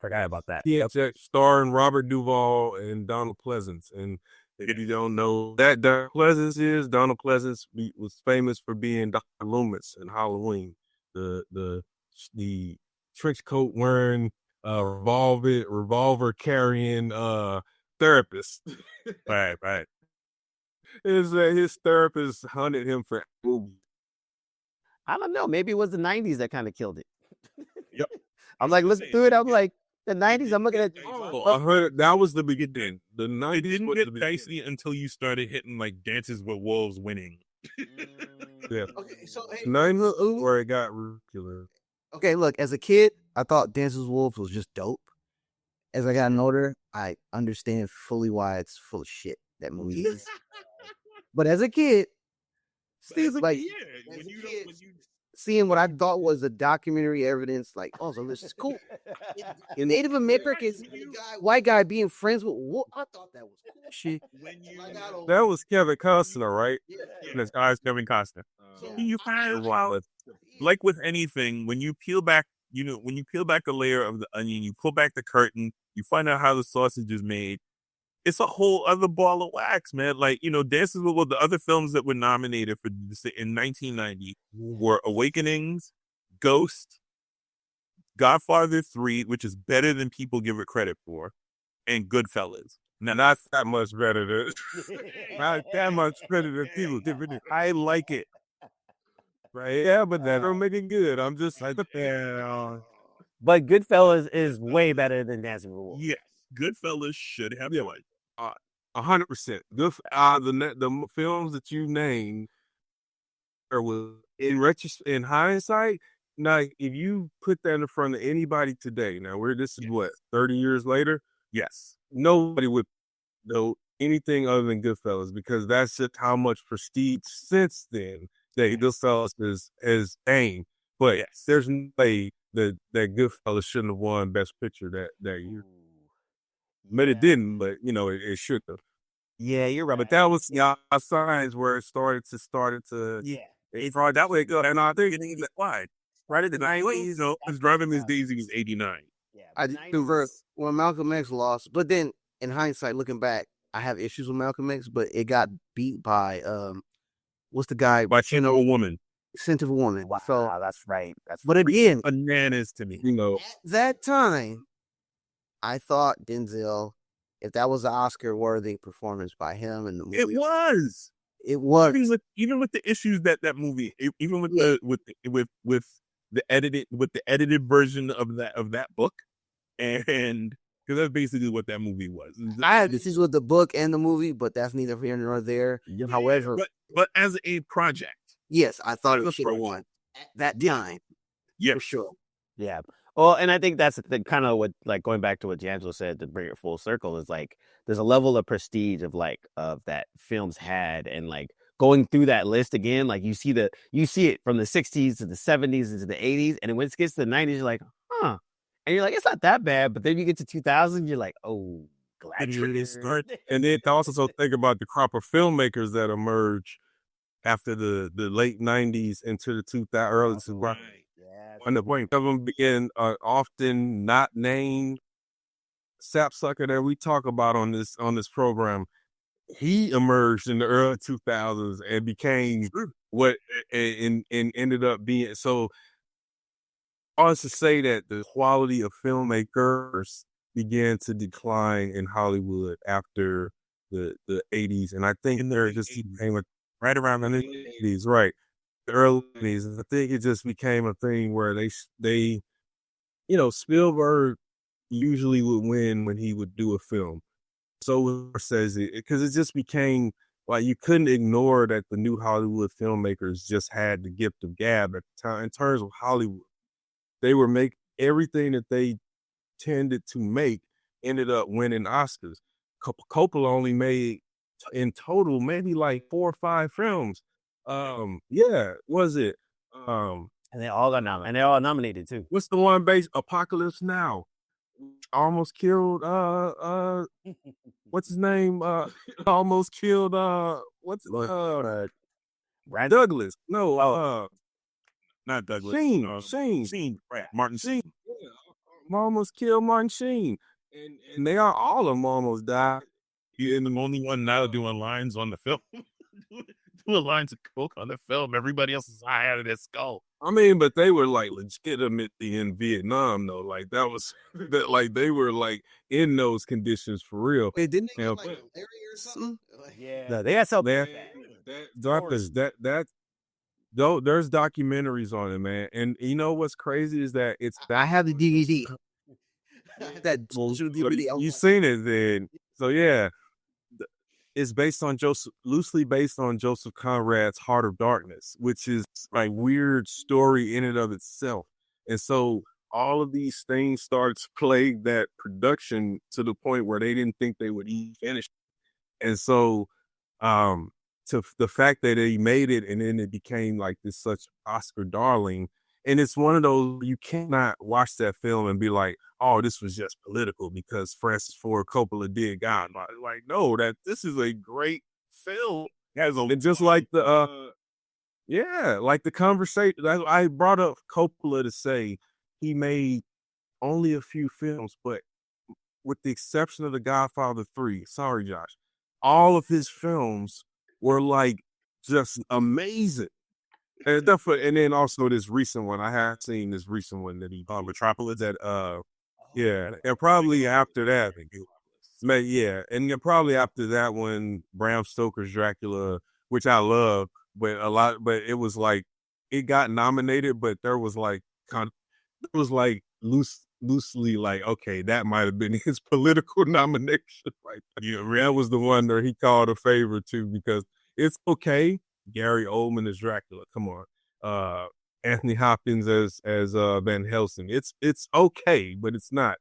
Forgot about that. THX starring Robert Duvall and Donald Pleasance. And if you don't know that Donald Pleasance was famous for being Dr. Loomis in Halloween, the trench coat wearing, revolver carrying therapist. right. His therapist hunted him for movies. I don't know. Maybe it was the 90s that kind of killed it. Yep. I'm like looking through it. I'm like the 90s. I'm looking at. That was the beginning. The 90s didn't get dicey until you started hitting like Dances with Wolves winning. Yeah. Okay, so where it got ridiculous. Okay, look. As a kid, I thought Dances with Wolves was just dope. As I got older, I understand fully why it's full of shit. That movie is. But as a kid, seeing what I thought was a documentary evidence, like, oh, so this is cool. Native Americans, white guy being friends with wolf. I thought that was cool shit. That was Kevin Costner, right? And his guy's Kevin Costner. You find like with anything, when you peel back when you peel back a layer of the onion, you pull back the curtain, you find out how the sausage is made. It's a whole other ball of wax, man. Like, Dances with Wolves, the other films that were nominated for this in 1990 were Awakenings, Ghost, Godfather 3, which is better than people give it credit for, and Goodfellas. Now, not that much better than, not that much better than people give it. I like it. Right? Yeah, but that don't make it good. I'm just like, yeah. But Goodfellas is way better than Dancing with Wolves. Yes, Goodfellas should have won. 100%. Good. The films that you named are in hindsight. Now, if you put that in front of anybody today, now this is what 30 years later. Yes, Nobody would know anything other than Goodfellas because that's just how much prestige since then that Goodfellas is aimed. But yes. there's no way that Goodfellas shouldn't have won Best Picture that year. But it didn't. But it should have. Yeah, you're right. But that was signs where it started to. Yeah. It's hard that way it go. And I think why? Right at the 90s, His Driving Miss Daisy was 89. Yeah, I did convert when Malcolm X lost, but then in hindsight, looking back, I have issues with Malcolm X, but it got beat by what's the guy? By Scent of a Woman. Scent of a Woman. Wow, So that's right. but again, Bananas to me. at that time, I thought Denzel, if that was an Oscar-worthy performance by him in the movie, It was. Even with the issues that movie, even with the edited version of that book, and because that's basically what that movie was. I had issues with the book and the movie, but that's neither here nor there. Yeah, However, but as a project, yes, I thought it should have won at that time. Yeah, for sure. Yeah. Well, and I think that's the kind of what, like, going back to what D'Angelo said to bring it full circle, is like there's a level of prestige of that films had, and like going through that list again, like you see it from the 60s to the 70s into the 80s, and when it gets to the 90s, you're like, huh, and you're like, it's not that bad, but then you get to 2000, you're like, oh, glad you start. And then also think about the crop of filmmakers that emerge after the late 90s into the 2000s, early 2000s. And the point of them being often not named sapsucker that we talk about on this program. He emerged in the early 2000s and became what and ended up being. So I was to say that the quality of filmmakers began to decline in Hollywood after the 80s, and I think there just became right around the 80s, right. The early 80s. I think it just became a thing where they Spielberg usually would win when he would do a film. So says it because it just became like you couldn't ignore that the new Hollywood filmmakers just had the gift of gab at the time. In terms of Hollywood, they were making everything that they tended to make ended up winning Oscars. Coppola only made in total maybe like 4 or 5 films. Was it? And they all got nominated. And they're all nominated too. What's the one based Apocalypse Now? Almost killed what's his name? Almost killed what's Douglas. No, not Douglas. Sheen. Right. Martin Sheen. Yeah. Almost killed Martin Sheen. And they are all of them almost died. You're the only one now doing lines on the film. Doing lines of coke on the film. Everybody else is high out of their skull. I mean, but they were like legitimately in Vietnam though. Like that was that. Like they were like in those conditions for real. Wait, didn't they get like malaria or something? Yeah, no, they got something. There's documentaries on it, man. And you know what's crazy is that I have the DVD. That DVD. You seen it then? So yeah. It's loosely based on Joseph Conrad's Heart of Darkness, which is a weird story in and of itself. And so all of these things started to plague that production to the point where they didn't think they would even finish. And so to the fact that they made it and then it became like this such Oscar darling. And it's one of those, you cannot watch that film and be like, oh, this was just political because Francis Ford Coppola did God. Like, no, this is a great film. And just like like the conversation, I brought up Coppola to say he made only a few films, but with the exception of The Godfather 3, sorry, Josh, all of his films were like just amazing. And then also this recent one, I have seen this recent one that he Metropolis. that yeah, and probably after that, yeah, and then probably after that one, Bram Stoker's Dracula, which I love, but it was like it got nominated, but there was like it was like loosely like, okay, that might have been his political nomination. Like, that was the one that he called a favor to, because it's okay. Gary Oldman as Dracula, come on. Anthony Hopkins as Van Helsing. It's okay, but it's not.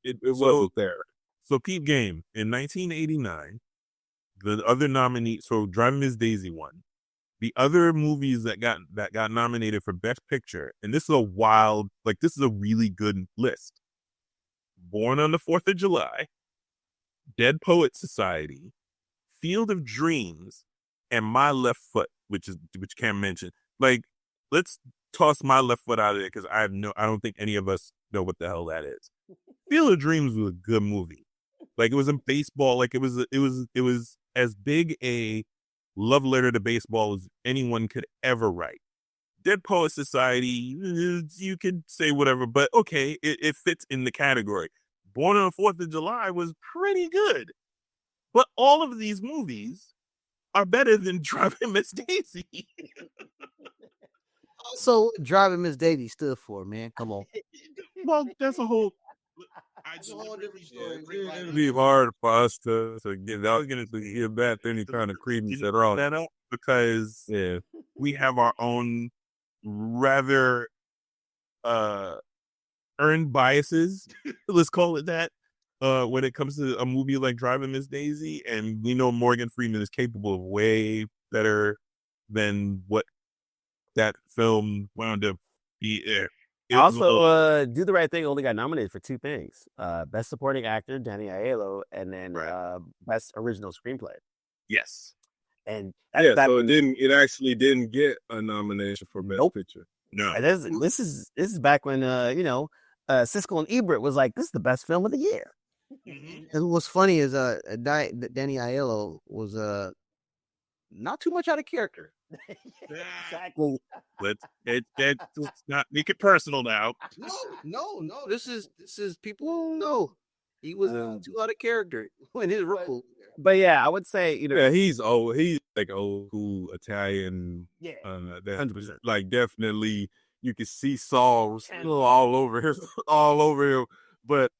It wasn't there. So peep game. In 1989, the other nominee, so Driving Miss Daisy won. The other movies that got nominated for Best Picture, and this is this is a really good list. Born on the 4th of July, Dead Poet Society, Field of Dreams, and My Left Foot, which Cam mentioned. Like, let's toss My Left Foot out of there because I don't think any of us know what the hell that is. Field of Dreams was a good movie. Like, it was in baseball. Like, it was as big a love letter to baseball as anyone could ever write. Dead Poet Society, you could say whatever, but okay, it fits in the category. Born on the 4th of July was pretty good. But all of these movies are better than Driving Miss Daisy. So Driving Miss Daisy stood for, man. Come on. Well, that's a whole. It's a whole different story. It'd be hard for us to get out to hear back any kind of credence at all. That up because we have our own rather earned biases, let's call it that, when it comes to a movie like Driving Miss Daisy, and we know Morgan Freeman is capable of way better than what that film wound up being. Also, Do the Right Thing only got nominated for 2 things: Best Supporting Actor, Danny Aiello, and then Best Original Screenplay. Yes, and so it actually didn't get a nomination for Best Picture. No, this is back when Siskel and Ebert was like, this is the best film of the year. Mm-hmm. And what's funny is Danny Aiello was not too much out of character. Exactly. Let's not make it personal now. No. This is people know he was too out of character in his role. But yeah, I would say he's old. He's like old school Italian. Yeah, 100%. Like definitely, you can see Saul still all over him. But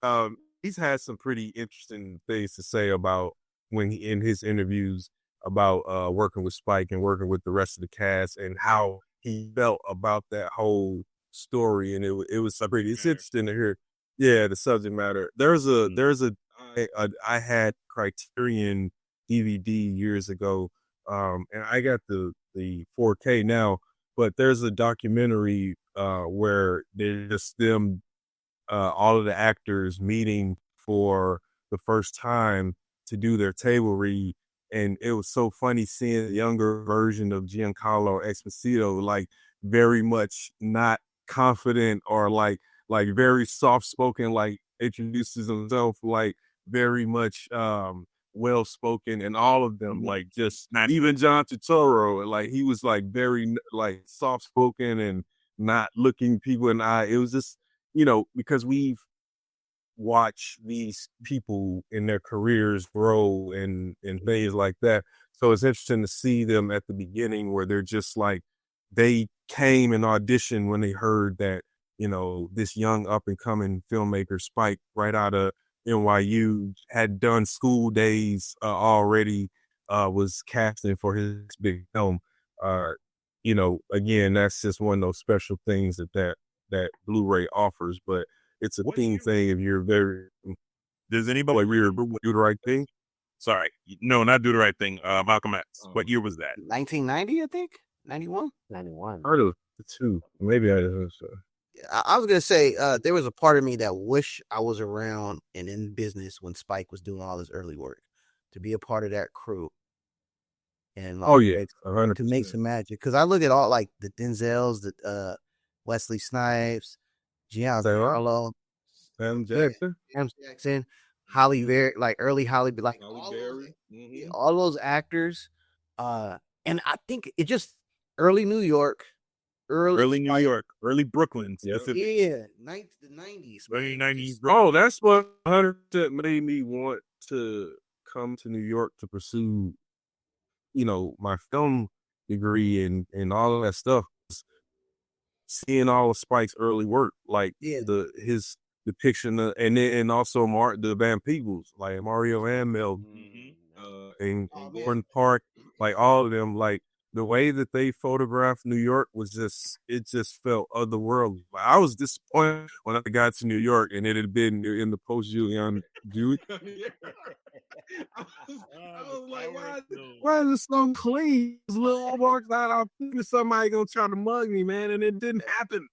he's had some pretty interesting things to say about when he in his interviews about working with Spike and working with the rest of the cast and how he felt about that whole story. And it was pretty. It's interesting to hear. Yeah, the subject matter. I had Criterion DVD years ago, and I got the 4K now. But there's a documentary where there's just them, all of the actors meeting for the first time to do their table read. And it was so funny seeing the younger version of Giancarlo Esposito, like very much not confident or like very soft spoken, like introduces himself like very much well spoken, and all of them like just not even John Turturro, like he was like very like soft spoken and not looking people in the eye. It was just because we've watch these people in their careers grow and things like that. So it's interesting to see them at the beginning where they're just like, they came and auditioned when they heard that, this young up and coming filmmaker Spike right out of NYU had done School Days already, was casting for his big film. Again, that's just one of those special things that Blu-ray offers, but it's a thing if you're very. Does anybody remember Do the Right Thing? Sorry, no, not Do the Right Thing. Malcolm X. What year was that? 1990, I think. 91. 91. Heard of the 2. Maybe I was gonna say there was a part of me that wish I was around and in business when Spike was doing all his early work, to be a part of that crew. And to make some magic, because I look at all like the Denzels, the Wesley Snipes, Giancarlo, Sam Jackson. Sam Jackson, Holly Berry, like early Holly, like all those actors. And I think it just early New York, Early New York, early Brooklyn. yeah, the 90s, early man. 90s. Oh, that's what 100% made me want to come to New York to pursue, my film degree and all of that stuff. Seeing all of Spike's early work, like Yeah. his depiction of, and also the Van Peebles, like Mario and Mel, and Gordon Park, like all of them, like the way that they photographed New York it just felt otherworldly. Like, I was disappointed when I got to New York and it had been in the post-Giuliani Jewish. I was like, why is it so clean? This little marks out. I'm thinking somebody gonna try to mug me, man, and it didn't happen.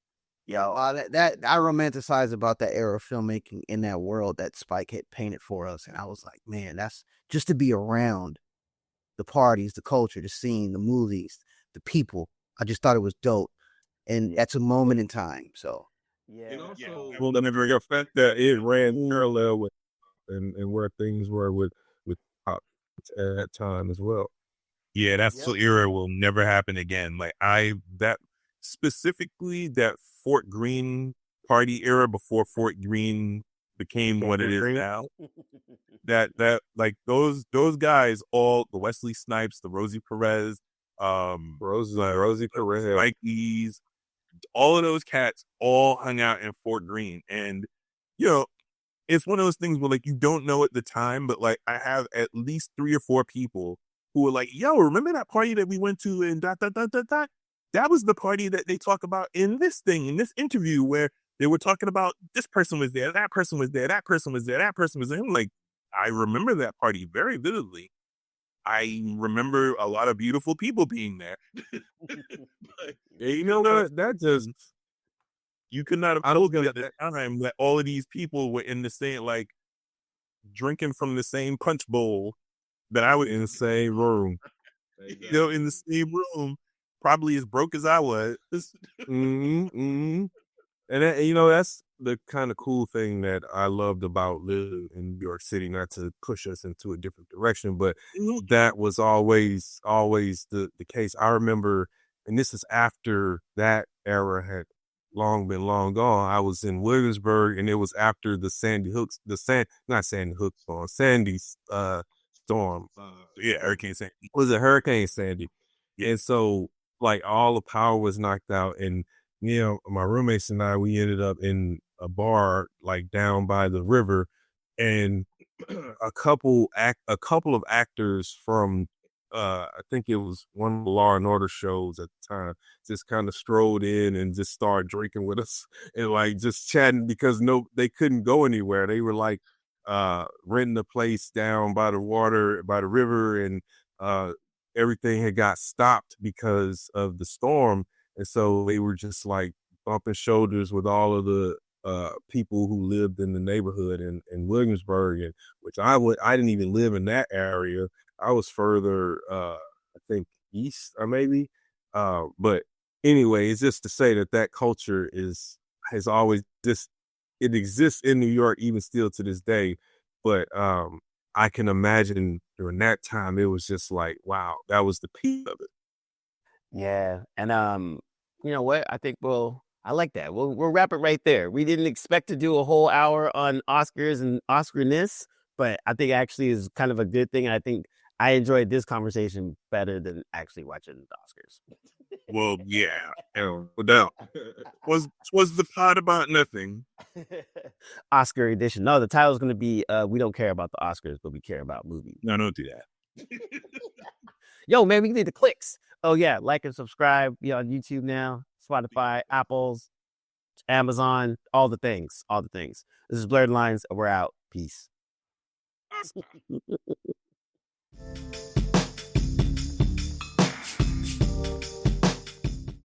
Yo, that I romanticize about that era of filmmaking in that world that Spike had painted for us, and I was like, man, that's just to be around the parties, the culture, the scene, the movies, the people. I just thought it was dope, and that's a moment in time. So Yeah. Well, then the fact that it ran parallel with and where things were with pop at that time as well. Yeah, that era will never happen again. Like that specifically that Fort Greene party era before Fort Greene became what it is now. that like those guys, all the Wesley Snipes, the Rosie Perez, Rosie Perez, Mike Lees, all of those cats all hung out in Fort Greene, and it's one of those things where like you don't know at the time, but like I have at least 3 or 4 people who were like, "Yo, remember that party that we went to and dot dot dot dot dot? That was the party that they talk about in this interview where they were talking about this person was there, that person was there, that person was there, that person was there." I'm like, I remember that party very vividly. I remember a lot of beautiful people being there. But, you know what? That just you could not have told me at the time that all of these people were in the same, like, drinking from the same punch bowl that I was in the same room. in the same room, probably as broke as I was. And that's the kind of cool thing that I loved about living in New York City, not to push us into a different direction, but that was always the case. I remember, and this is after that era had been long gone. I was in Williamsburg, and it was after the Sandy's storm. Hurricane Sandy. Was it Hurricane Sandy? Yeah. And so, like, all the power was knocked out, and my roommates and I, we ended up in a bar like down by the river, and a couple of actors from I think it was one of the Law and Order shows at the time, just kind of strolled in and just started drinking with us and like just chatting because they couldn't go anywhere. They were like renting a place down by the river, and everything had got stopped because of the storm. And so they were just like bumping shoulders with all of the people who lived in the neighborhood in Williamsburg, and which I didn't even live in that area. I was further, I think east or maybe. But anyway, it's just to say that culture has always it exists in New York even still to this day. But I can imagine during that time it was just like, wow, that was the peak of it. Yeah, and you know what? I think I like that. We'll wrap it right there. We didn't expect to do a whole hour on Oscars and Oscar-ness, but I think actually is kind of a good thing. I think I enjoyed this conversation better than actually watching the Oscars. Well, yeah, no doubt. Was the pod about nothing? Oscar edition. No, the title's going to be "We don't care about the Oscars, but we care about movies." No, don't do that. Yo, man, we need the clicks. Oh yeah, like and subscribe. Be on YouTube now, Spotify, Apple's, Amazon, all the things. This is Blerdlines. We're out. Peace.